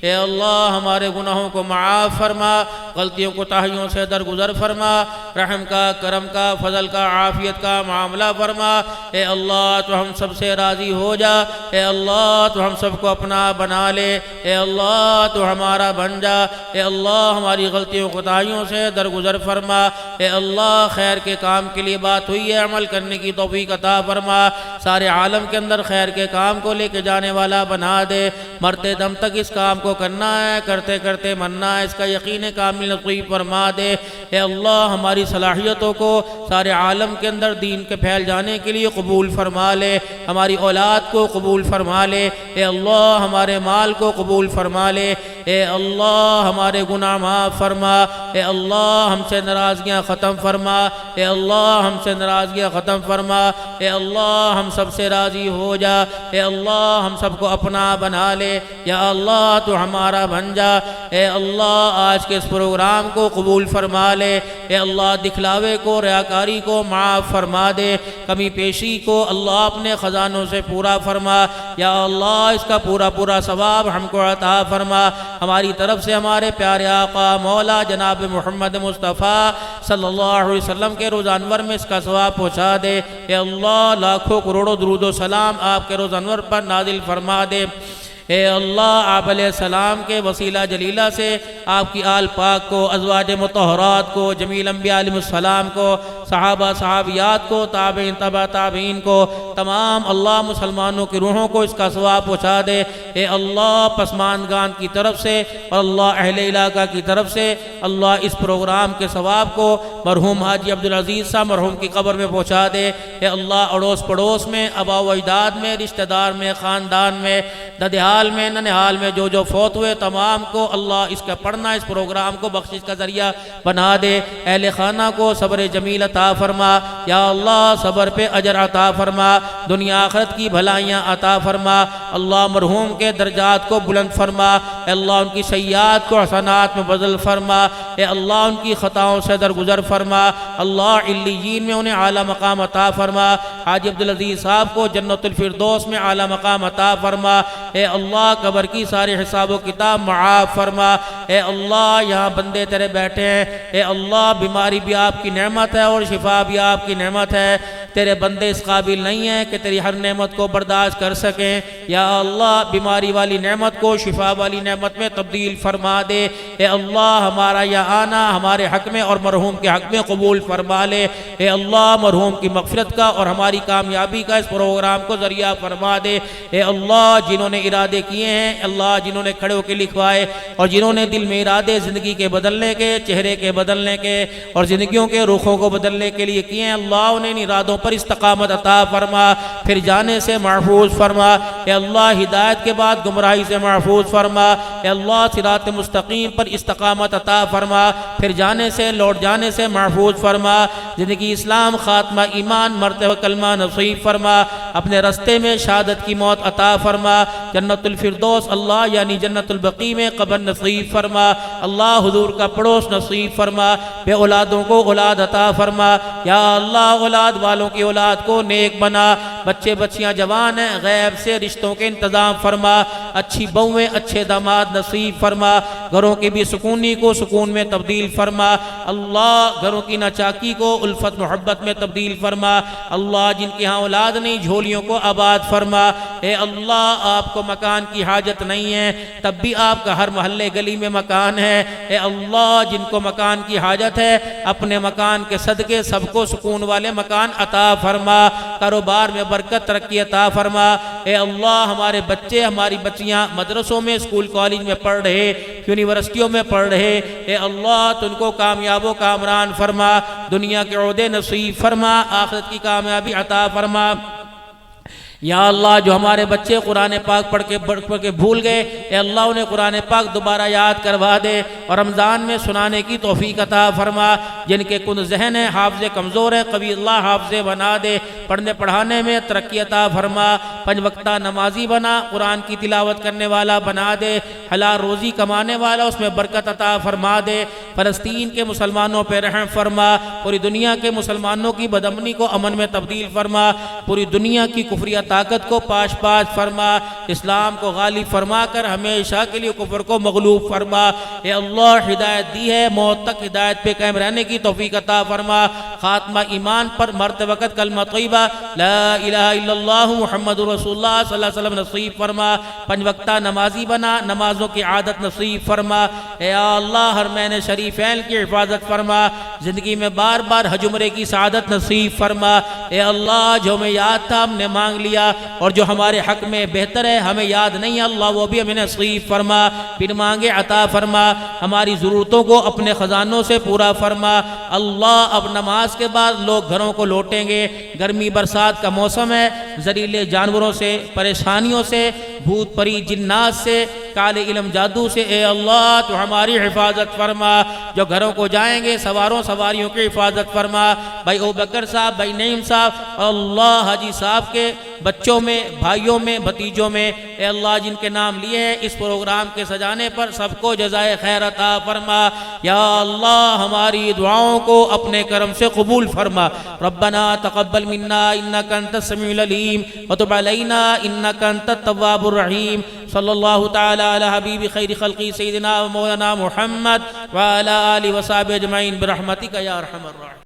اے اللہ ہمارے گناہوں کو معاف فرما، غلطیوں کو تاہیوں سے درگزر فرما، رحم کا، کرم کا، فضل کا، عافیت کا معاملہ فرما۔ اے اللہ تو ہم سب سے راضی ہو جا، اے اللہ تو ہم سب کو اپنا بنا لے، اے اللہ تو ہمارا بن جا، اے اللہ ہماری غلطیوں کو تاہیوں سے درگزر فرما۔ اے اللہ خیر کے کام کے لیے بات ہوئی ہے، عمل کرنے کی توفیق عطا فرما، سارے عالم کے اندر خیر کے کام کو لے کے جانے والا بنا دے، مرتے دم تک اس کام کو کرنا ہے، کرتے کرتے مرنا ہے، اس کا یقین کامل نصیب فرما دے۔ اے اللہ ہماری صلاحیتوں کو سارے عالم کے اندر دین کے پھیل جانے کے لیے قبول فرما لے، ہماری اولاد کو قبول فرما لے، اے اللہ ہمارے مال کو قبول فرما لے، اے اللہ ہمارے گناہ معاف فرما، اے اللہ ہم سے ناراضگیاں ختم فرما، اے اللہ ہم سے ناراضگیاں ختم فرما، اے اللہ ہم سب سے راضی ہو جا، اے اللہ ہم سب کو اپنا بنا لے، یا اللہ تو ہمارا بن جا۔ اے اللہ آج کے اس پروگرام کو قبول فرما لے، اے اللہ دکھلاوے کو، ریاکاری کو معاف فرما دے، کمی پیشی کو اللہ اپنے خزانوں سے پورا فرما، یا اللہ اس کا پورا پورا ثواب ہم کو عطا فرما، ہماری طرف سے ہمارے پیارے آقا مولا جناب محمد مصطفیٰ صلی اللہ علیہ وسلم کے روز انور میں اس کا ثواب پہنچا دے۔ اے اللہ لاکھوں کروڑوں درود و سلام آپ کے روز انور پر نازل فرما دے۔ اے اللہ آپ علیہ السلام کے وسیلہ جلیلہ سے آپ کی آل پاک کو، ازواج مطہرات کو، جمیل انبیاء علیہ السلام کو، صحابہ صحابیات کو، تابعین تبع تابعین کو، تمام اللہ مسلمانوں کی روحوں کو اس کا ثواب پہنچا دے۔ اے اللہ پسماندگان کی طرف سے اور اللہ اہل علاقہ کی طرف سے اللہ اس پروگرام کے ثواب کو مرحوم حاجی عبدالعزیز صاحب مرحوم کی قبر میں پہنچا دے۔ اے اللہ اڑوس پڑوس میں، آبا و اجداد میں، رشتہ دار میں، خاندان میں، ددحال میں، ننہال میں جو فوت ہوئے تمام کو اللہ اس کا پڑھنا اس پروگرام کو بخشش کا ذریعہ بنا دے۔ اہل خانہ کو صبر جمیل عطا فرما، یا اللہ صبر پہ اجر عطا فرما، دنیا آخرت کی بھلائیاں عطا فرما، اللہ مرحوم کے درجات کو بلند فرما، اے اللہ ان کی سیئات کو حسنات میں بدل فرما، اے اللہ ان کی خطاؤں سے درگزر فرما، اللہ علیین میں انہیں اعلیٰ مقام عطا فرما، حاجی عبدالعزیز صاحب کو جنت الفردوس میں اعلیٰ مقام عطا فرما، اے اللہ قبر کی سارے حساب و کتاب معاف فرما، اے اللہ یہاں بندے تیرے بیٹھے ہیں، اے اللہ بیماری بھی آپ کی نعمت ہے اور شفا بھی آپ کی نعمت ہے، تیرے بندے اس قابل نہیں ہیں کہ تیری ہر نعمت کو برداشت کر سکیں، یا اللہ بیماری والی نعمت کو شفا والی نعمت میں تبدیل فرما دے، اے اللہ ہمارا یہ آنا ہمارے حق میں اور مرحوم کے حق میں قبول فرما لے، اے اللہ مرحوم کی مغفرت کا اور ہماری کامیابی کا اس پروگرام کو ذریعہ فرما دے، اے اللہ جنہوں نے ارادے کیے ہیں، اللہ جنہوں نے کھڑے ہو کے لکھوائے اور جنہوں نے دل میں ارادے زندگی کے بدلنے کے، چہرے کے بدلنے کے اور زندگیوں کے رخوں کو بدلنے کے لیے کیے ہیں، اللہ انہیں ان ارادوں پر استقامت عطا فرما، پھر جانے سے محفوظ فرما، اے اللہ ہدایت کے بعد گمراہی سے محفوظ فرما، اے اللہ صراط مستقیم پر استقامت عطا فرما، پھر جانے سے لوٹ جانے سے محفوظ فرما، زندگی اسلام خاتمہ ایمان مرتے ہوئے کلمہ نصیب فرما، اپنے رستے میں شہادت کی موت عطا فرما، جنت الفردوس اللہ یعنی جنت البقیع میں قبر نصیب فرما، اللہ حضور کا پڑوس نصیب فرما، بے اولادوں کو اولاد عطا فرما، یا اللہ اولاد والوں کی اولاد کو نیک بنا، بچے بچیاں جوان ہیں غیب سے رشتوں کے انتظام فرما، اچھی بہویں اچھے داماد نصیب فرما، گھروں کی بھی سکونی کو سکون میں تبدیل فرما، اللہ گھروں کی ناچاکی کو الفت محبت میں تبدیل فرما، اللہ جن کے ہاں اولاد نہیں جھولیوں کو آباد فرما، اے اللہ آپ کو مکان کی حاجت نہیں ہے تب بھی آپ کا ہر محلے گلی میں مکان ہے، اے اللہ جن کو مکان کی حاجت ہے اپنے مکان کے صدقے سب کو سکون والے مکان عطا فرما، کاروبار میں برکت ترقی عطا فرما، اے اللہ ہمارے بچے ہماری بچیاں مدرسوں میں اسکول کالج میں پڑھ رہے یونیورسٹیوں میں پڑھ رہے، اے اللہ تو ان کو کامیاب و کامران فرما، دنیا کے عہدے نصیب فرما، آخرت کی کامیابی عطا فرما، یا اللہ جو ہمارے بچے قرآن پاک پڑھ کے بھول گئے، اے اللہ انہیں قرآن پاک دوبارہ یاد کروا دے اور رمضان میں سنانے کی توفیق عطا فرما، جن کے کن ذہن ہیں حافظ کمزور ہیں قوی اللہ حافظ بنا دے، پڑھنے پڑھانے میں ترقی عطا فرما، 5 وقتہ نمازی بنا، قرآن کی تلاوت کرنے والا بنا دے، حلال روزی کمانے والا اس میں برکت عطا فرما دے، فلسطین کے مسلمانوں پہ رحم فرما، پوری دنیا کے مسلمانوں کی بدامنی کو امن میں تبدیل فرما، پوری دنیا کی کفریت طاقت کو پاش پاش فرما، اسلام کو غالب فرما کر ہمیشہ کے لیے کفر کو مغلوب فرما۔ اے اللہ ہدایت دی ہے، موت تک ہدایت پہ قائم رہنے کی توفیق عطا فرما، خاتمہ ایمان پر مرتے وقت کلمہ طیبہ لا الہ الا اللہ محمد رسول اللہ صلی اللہ علیہ وسلم نصیب فرما، 5 وقتہ نمازی بنا، نمازوں کی عادت نصیب فرما۔ اے اللہ حرمین شریفین کی حفاظت فرما، زندگی میں بار بار حج عمرے کی سعادت نصیب فرما۔ اے اللہ جو ہمیں یاد تھا ہم نے مانگ لیا، اور جو ہمارے حق میں بہتر ہے ہمیں یاد نہیں ہے اللہ وہ بھی ہمیں نصیب فرما، پھر مانگے عطا فرما، ہماری ضرورتوں کو اپنے خزانوں سے پورا فرما۔ اللہ اب نماز کے بعد لوگ گھروں کو لوٹیں گے، گرمی برسات کا موسم ہے، زہریلے جانوروں سے، پریشانیوں سے، بھوت پری جنات سے، کالے علم جادو سے اے اللہ تو ہماری حفاظت فرما۔ جو گھروں کو جائیں گے سواروں سواریوں کی حفاظت فرما، بھائی ابوبکر صاحب، بھائی نعیم صاحب، اللہ حاجی صاحب کے بچوں میں، بھائیوں میں، بھتیجوں میں، اے اللہ جن کے نام لیے ہیں اس پروگرام کے سجانے پر سب کو جزائے خیر عطا فرما۔ یا اللہ ہماری دعاؤں کو اپنے کرم سے قبول فرما۔ ربنا تقبل منا انک انت السمیع العلیم وتب علینا انک انت التواب الرحیم۔ صلی اللہ تعالی علی حبیب خیر خلقی سیدنا و مولانا محمد وعلی آلہ وصحبہ اجمعین برحمتک یا ارحم الراحمین۔